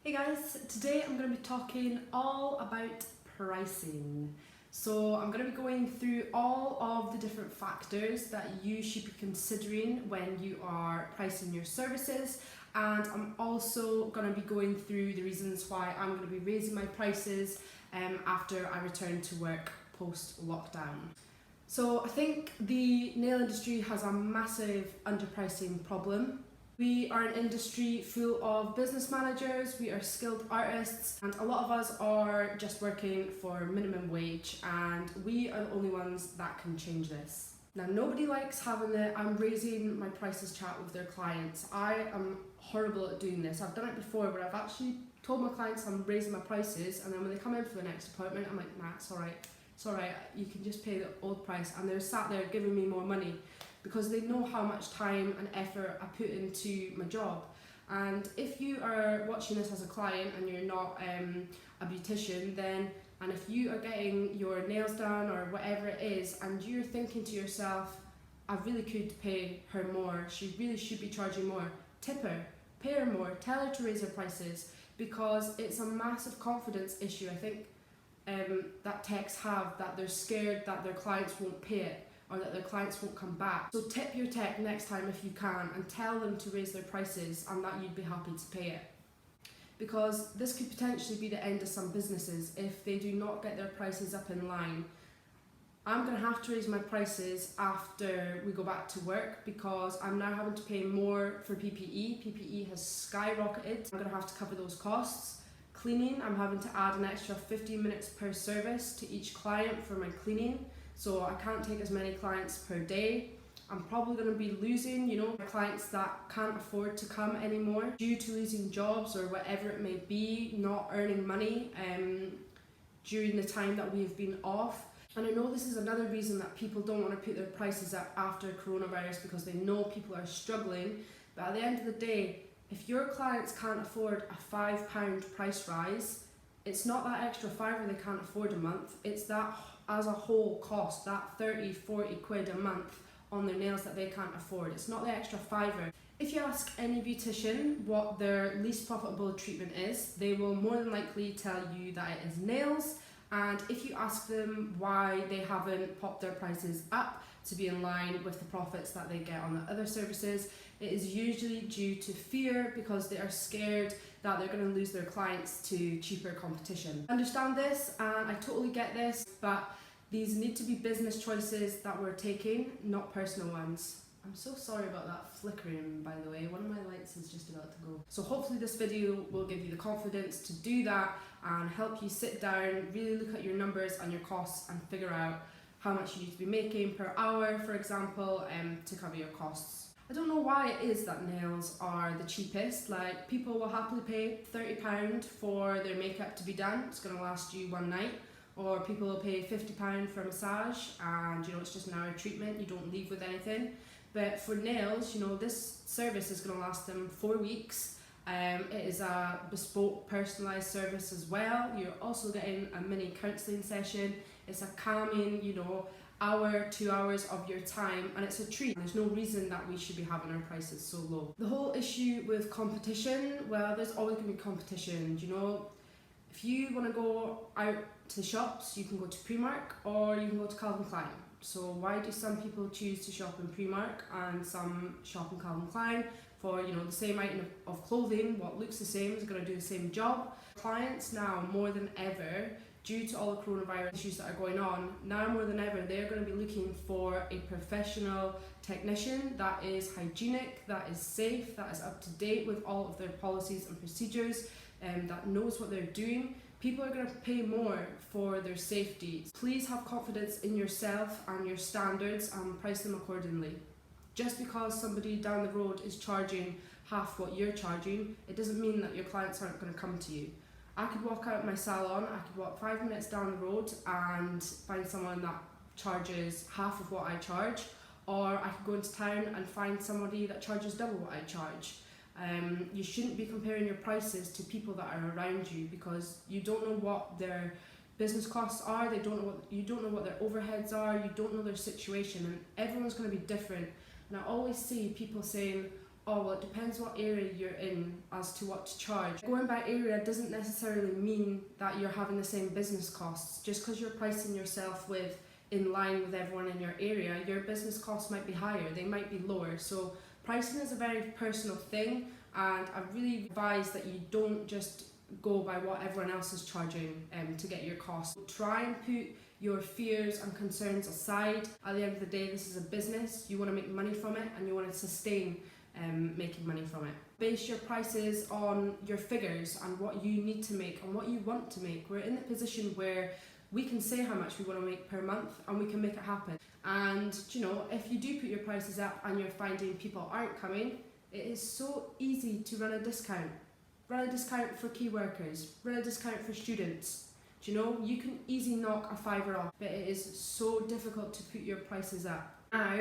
Hey guys, today I'm going to be talking all about pricing. So I'm going to be going through all of the different factors that you should be considering when you are pricing your services, and I'm also going to be going through the reasons why I'm going to be raising my prices after I return to work post-lockdown. So I think the nail industry has a massive underpricing problem. We are an industry full of business managers, we are skilled artists, and a lot of us are just working for minimum wage, and we are the only ones that can change this. Now, nobody likes having the I'm raising my prices chat with their clients. I am horrible at doing this. I've done it before where I've actually told my clients I'm raising my prices, and then when they come in for the next appointment, I'm like, nah, it's alright, you can just pay the old price, and they're sat there giving me more money, because they know how much time and effort I put into my job. And if you are watching this as a client and you're not a beautician, and if you are getting your nails done or whatever it is, and you're thinking to yourself, I really could pay her more, she really should be charging more, tip her, pay her more, tell her to raise her prices, because it's a massive confidence issue, I think, that techs have, that they're scared that their clients won't pay it, or that their clients won't come back. So tip your tech next time if you can, and tell them to raise their prices and that you'd be happy to pay it. Because this could potentially be the end of some businesses if they do not get their prices up in line. I'm going to have to raise my prices after we go back to work, because I'm now having to pay more for PPE. PPE has skyrocketed. I'm going to have to cover those costs. Cleaning, I'm having to add an extra 15 minutes per service to each client for my cleaning. So I can't take as many clients per day. I'm probably going to be losing, clients that can't afford to come anymore due to losing jobs or whatever it may be, not earning money during the time that we've been off. And I know this is another reason that people don't want to put their prices up after coronavirus, because they know people are struggling. But at the end of the day, if your clients can't afford a £5 price rise, it's not that extra fiver they can't afford a month, it's that as a whole cost, that 30-40 quid a month on their nails that they can't afford. It's not the extra fiver. If you ask any beautician what their least profitable treatment is, they will more than likely tell you that it is nails. And if you ask them why they haven't popped their prices up to be in line with the profits that they get on the other services, it is usually due to fear, because they are scared that they're going to lose their clients to cheaper competition. I understand this and I totally get this, but these need to be business choices that we're taking, not personal ones. I'm so sorry about that flickering, by the way. One of my lights is just about to go. So hopefully this video will give you the confidence to do that and help you sit down, really look at your numbers and your costs and figure out how much you need to be making per hour, for example, to cover your costs. I don't know why it is that nails are the cheapest. Like, people will happily pay £30 for their makeup to be done. It's going to last you one night. Or people will pay £50 for a massage, and it's just an hour treatment, you don't leave with anything. But for nails, this service is going to last them 4 weeks. It is a bespoke, personalised service as well. You're also getting a mini counselling session. It's a calming, hour, 2 hours of your time, and it's a treat. There's no reason that we should be having our prices so low. The whole issue with competition, well, there's always going to be competition. If you want to go out to the shops, you can go to Primark or you can go to Calvin Klein. So why do some people choose to shop in Primark and some shop in Calvin Klein for the same item of clothing? What looks the same is going to do the same job. Clients now, more than ever, due to all the coronavirus issues that are going on, now more than ever, they're going to be looking for a professional technician that is hygienic, that is safe, that is up to date with all of their policies and procedures, that knows what they're doing. People are going to pay more for their safety. Please have confidence in yourself and your standards and price them accordingly. Just because somebody down the road is charging half what you're charging, it doesn't mean that your clients aren't going to come to you. I could walk out my salon, I could walk 5 minutes down the road and find someone that charges half of what I charge, or I could go into town and find somebody that charges double what I charge. You shouldn't be comparing your prices to people that are around you, because you don't know what their business costs are, you don't know what their overheads are, you don't know their situation, and everyone's going to be different. And I always see people saying, oh, well, it depends what area you're in as to what to charge. Going by area doesn't necessarily mean that you're having the same business costs. Just because you're pricing yourself in line with everyone in your area, your business costs might be higher, they might be lower. So pricing is a very personal thing, and I really advise that you don't just go by what everyone else is charging to get your costs. Try and put your fears and concerns aside. At the end of the day, this is a business. You want to make money from it, and you want to sustain making money from it. Base your prices on your figures and what you need to make and what you want to make. We're in the position where we can say how much we want to make per month, and we can make it happen. And you know, if you do put your prices up and you're finding people aren't coming, it is so easy to run a discount. Run a discount for key workers, run a discount for students. Do you know, you can easily knock a £5 off, but it is so difficult to put your prices up. Now,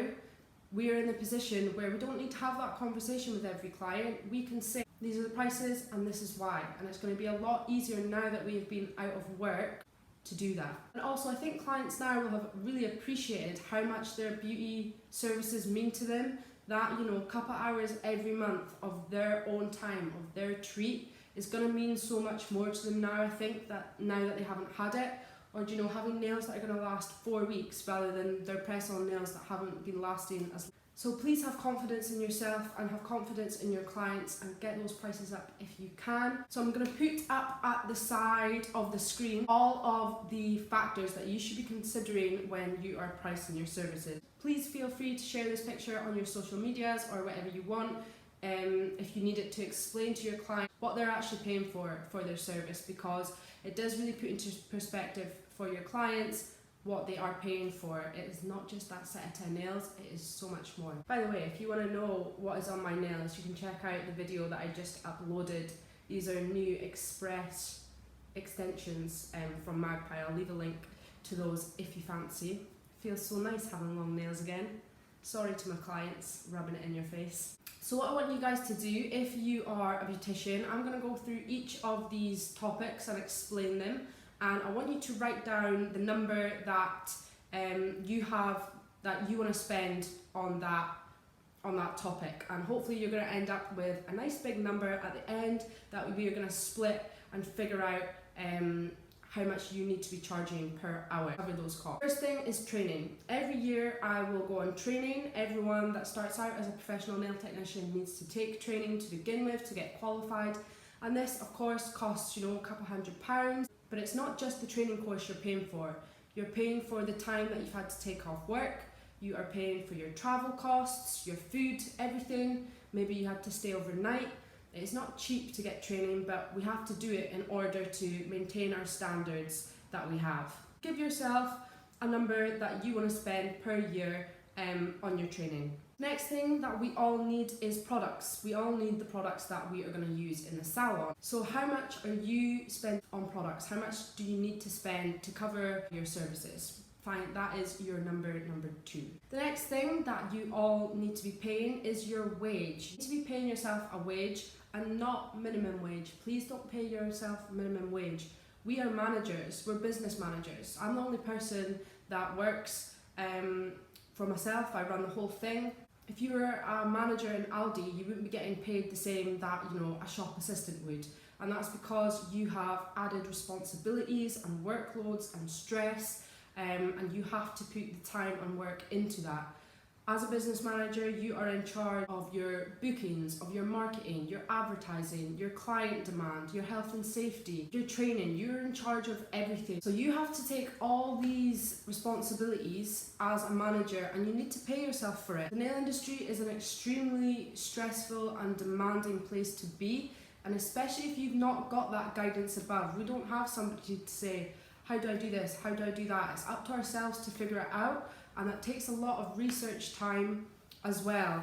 we are in the position where we don't need to have that conversation with every client. We can say, these are the prices and this is why. And it's going to be a lot easier now that we have been out of work to do that. And also, I think clients now will have really appreciated how much their beauty services mean to them. That, you know, a couple hours every month of their own time, of their treat, is going to mean so much more to them now, I think, that now that they haven't had it. Or, you know, having nails that are going to last 4 weeks rather than their press-on nails that haven't been lasting as long. So please have confidence in yourself and have confidence in your clients and get those prices up if you can. So I'm going to put up at the side of the screen all of the factors that you should be considering when you are pricing your services. Please feel free to share this picture on your social medias or whatever you want. If you need it to explain to your client what they're actually paying for their service, because it does really put into perspective for your clients what they are paying for. It is not just that set of 10 nails, it is so much more. By the way, if you want to know what is on my nails, you can check out the video that I just uploaded. These are new express extensions from 𝗹𝗶𝗯. I'll leave a link to those if you fancy. Feels so nice having long nails again. Sorry to my clients rubbing it in your face. So what I want you guys to do, if you are a beautician, I'm going to go through each of these topics and explain them. And I want you to write down the number that you have, that you want to spend on that topic, and hopefully you're going to end up with a nice big number at the end that we are going to split and figure out how much you need to be charging per hour to cover those costs. First thing is training. Every year I will go on training. Everyone that starts out as a professional nail technician needs to take training to begin with to get qualified, and this of course costs, you know, a couple £100. But it's not just the training course you're paying for. You're paying for the time that you've had to take off work. You are paying for your travel costs, your food, everything. Maybe you had to stay overnight. It's not cheap to get training, but we have to do it in order to maintain our standards that we have. Give yourself a number that you want to spend per year on your training. Next thing that we all need is products. We all need the products that we are going to use in the salon. So how much are you spending on products? How much do you need to spend to cover your services? Fine, that is your number 2. The next thing that you all need to be paying is your wage. You need to be paying yourself a wage and not minimum wage. Please don't pay yourself minimum wage. We are managers, we're business managers. I'm the only person that works for myself. I run the whole thing. If you were a manager in Aldi, you wouldn't be getting paid the same that, you know, a shop assistant would. And that's because you have added responsibilities and workloads and stress, and you have to put the time and work into that. As a business manager, you are in charge of your bookings, of your marketing, your advertising, your client demand, your health and safety, your training. You're in charge of everything. So you have to take all these responsibilities as a manager, and you need to pay yourself for it. The nail industry is an extremely stressful and demanding place to be, and especially if you've not got that guidance above. We don't have somebody to say, how do I do this? How do I do that? It's up to ourselves to figure it out. And that takes a lot of research time as well.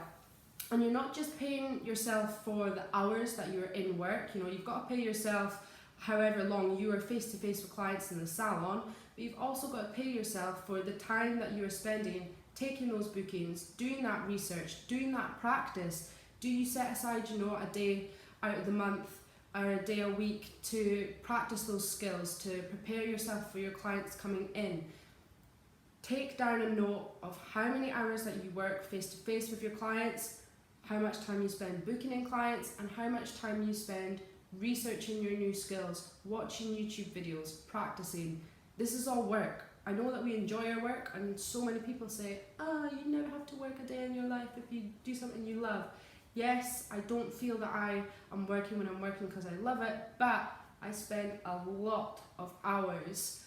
And you're not just paying yourself for the hours that you're in work. You know, you've got to pay yourself however long you are face-to-face with clients in the salon, but you've also got to pay yourself for the time that you are spending taking those bookings, doing that research, doing that practice. Do you set aside, you know, a day out of the month or a day a week to practice those skills, to prepare yourself for your clients coming in? Take down a note of how many hours that you work face to face with your clients, how much time you spend booking in clients, and how much time you spend researching your new skills, watching YouTube videos, practicing. This is all work. I know that we enjoy our work, and so many people say, oh, you never have to work a day in your life if you do something you love. Yes, I don't feel that I am working when I'm working because I love it, but I spend a lot of hours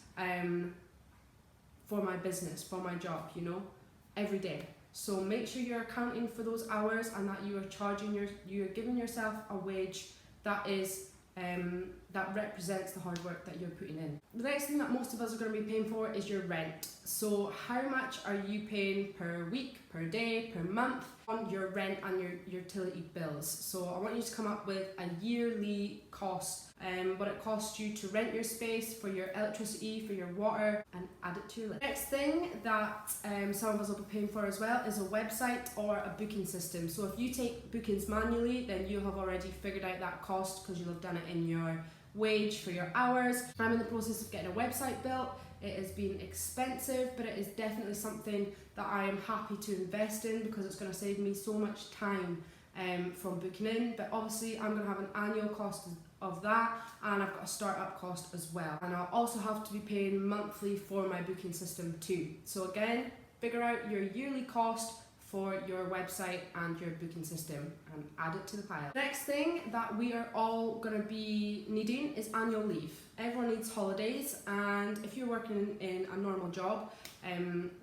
for my business, for my job, you know, every day. So make sure you're accounting for those hours and that you are you're giving yourself a wage that is that represents the hard work that you're putting in. The next thing that most of us are going to be paying for is your rent. So how much are you paying per week, per day, per month on your rent and your utility bills? So I want you to come up with a yearly cost, what it costs you to rent your space, for your electricity, for your water, and add it to your list. Next thing that some of us will be paying for as well is a website or a booking system. So if you take bookings manually, then you have already figured out that cost because you'll have done it in your wage for your hours. I'm in the process of getting a website built. It has been expensive, but it is definitely something that I am happy to invest in because it's going to save me so much time from booking in. But obviously I'm going to have an annual cost of that, and I've got a startup cost as well, and I'll also have to be paying monthly for my booking system too. So again, figure out your yearly cost for your website and your booking system and add it to the pile. Next thing that we are all going to be needing is annual leave. Everyone needs holidays, and if you're working in a normal job,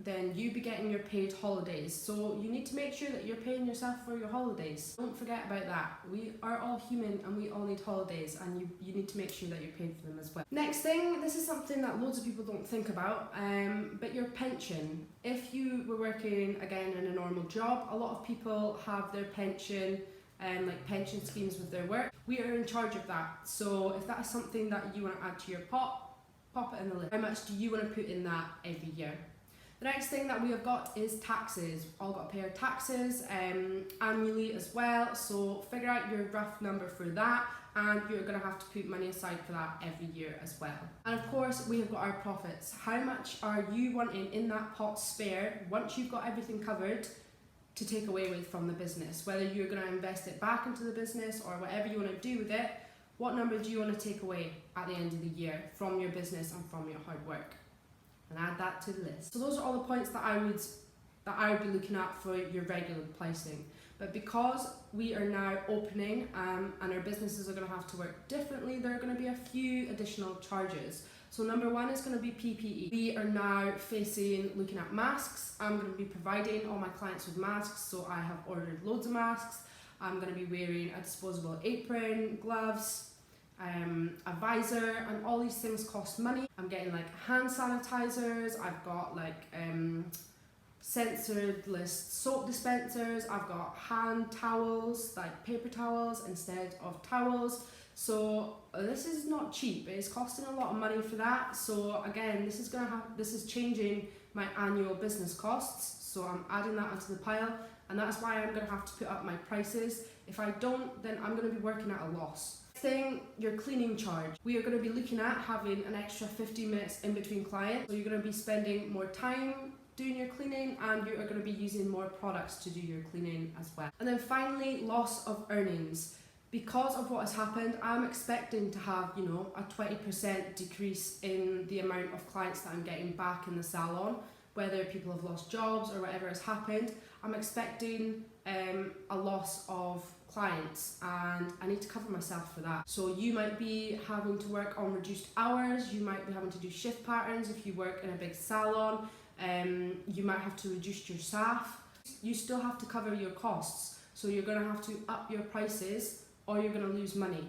then you be getting your paid holidays. So you need to make sure that you're paying yourself for your holidays. Don't forget about that. We are all human and we all need holidays, and you need to make sure that you're paid for them as well. Next thing, this is something that loads of people don't think about, but your pension. If you were working again in a normal job, a lot of people have their pension like pension schemes with their work. We are in charge of that. So if that is something that you want to add to your pot, pop it in the list. How much do you want to put in that every year? The next thing that we have got is taxes. All got to pay our taxes annually as well. So figure out your rough number for that, and you're going to have to put money aside for that every year as well. And of course, we have got our profits. How much are you wanting in that pot spare once you've got everything covered to take away with from the business? Whether you're going to invest it back into the business or whatever you want to do with it, what number do you want to take away at the end of the year from your business and from your hard work? And add that to the list. So those are all the points that I would be looking at for your regular pricing. But because we are now opening and our businesses are going to have to work differently, there are going to be a few additional charges. So number one is going to be PPE. We are now looking at masks. I'm going to be providing all my clients with masks, so I have ordered loads of masks. I'm going to be wearing a disposable apron, gloves, a visor, and all these things cost money. I'm getting like hand sanitizers, I've got like censored list soap dispensers, I've got hand towels, like paper towels instead of towels. So this is not cheap. It's costing a lot of money for that. So again, this is changing my annual business costs. So I'm adding that onto the pile, and that's why I'm going to have to put up my prices. If I don't, then I'm going to be working at a loss. Thing, your cleaning charge. We are going to be looking at having an extra 15 minutes in between clients. So you're going to be spending more time doing your cleaning, and you are going to be using more products to do your cleaning as well. And then finally, loss of earnings. Because of what has happened, I'm expecting to have, you know, a 20% decrease in the amount of clients that I'm getting back in the salon, whether people have lost jobs or whatever has happened. I'm expecting a loss of clients, and I need to cover myself for that. So you might be having to work on reduced hours, you might be having to do shift patterns if you work in a big salon, you might have to reduce your staff. You still have to cover your costs, so you're going to have to up your prices or you're going to lose money.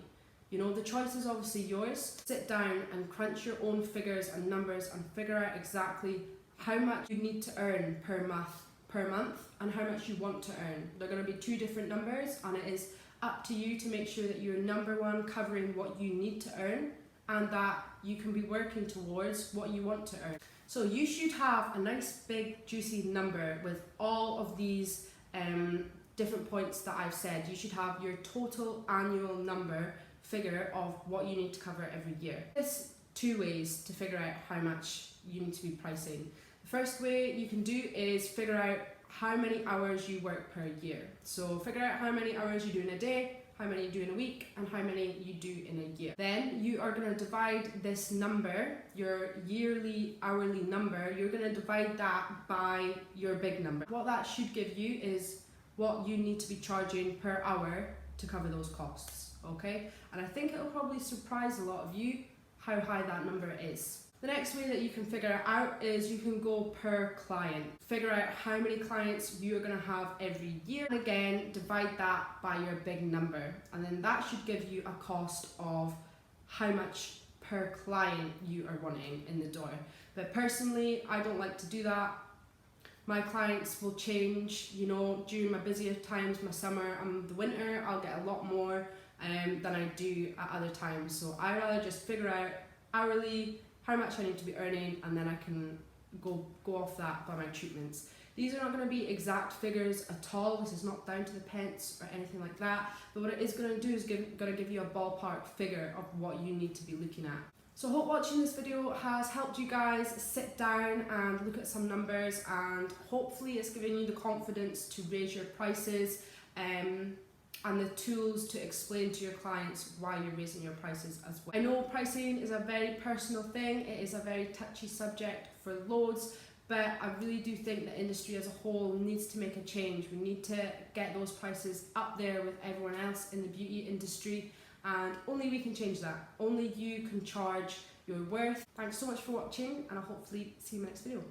You know, the choice is obviously yours. Sit down and crunch your own figures and numbers and figure out exactly how much you need to earn per month and how much you want to earn. They're going to be two different numbers, and it is up to you to make sure that you're number one covering what you need to earn and that you can be working towards what you want to earn. So you should have a nice big juicy number with all of these different points that I've said. You should have your total annual figure of what you need to cover every year. There's two ways to figure out how much you need to be pricing. The first way you can do is figure out how many hours you work per year. So figure out how many hours you do in a day, how many you do in a week, and how many you do in a year. Then you are going to divide this number, your yearly hourly number, you're going to divide that by your big number. What that should give you is what you need to be charging per hour to cover those costs, okay? And I think it'll probably surprise a lot of you how high that number is. The next way that you can figure it out is you can go per client. Figure out how many clients you're going to have every year, and again divide that by your big number, and then that should give you a cost of how much per client you are wanting in the door. But personally, I don't like to do that. My clients will change, you know, during my busier times, my summer and the winter, I'll get a lot more than I do at other times. So I rather just figure out hourly how much I need to be earning, and then I can go off that by my treatments. These are not going to be exact figures at all. This is not down to the pence or anything like that. But what it is going to do is going to give you a ballpark figure of what you need to be looking at. So I hope watching this video has helped you guys sit down and look at some numbers, and hopefully it's given you the confidence to raise your prices and the tools to explain to your clients why you're raising your prices as well. I know pricing is a very personal thing, it is a very touchy subject for loads, but I really do think the industry as a whole needs to make a change. We need to get those prices up there with everyone else in the beauty industry, and only we can change that. Only you can charge your worth. Thanks so much for watching, and I'll hopefully see you in the next video.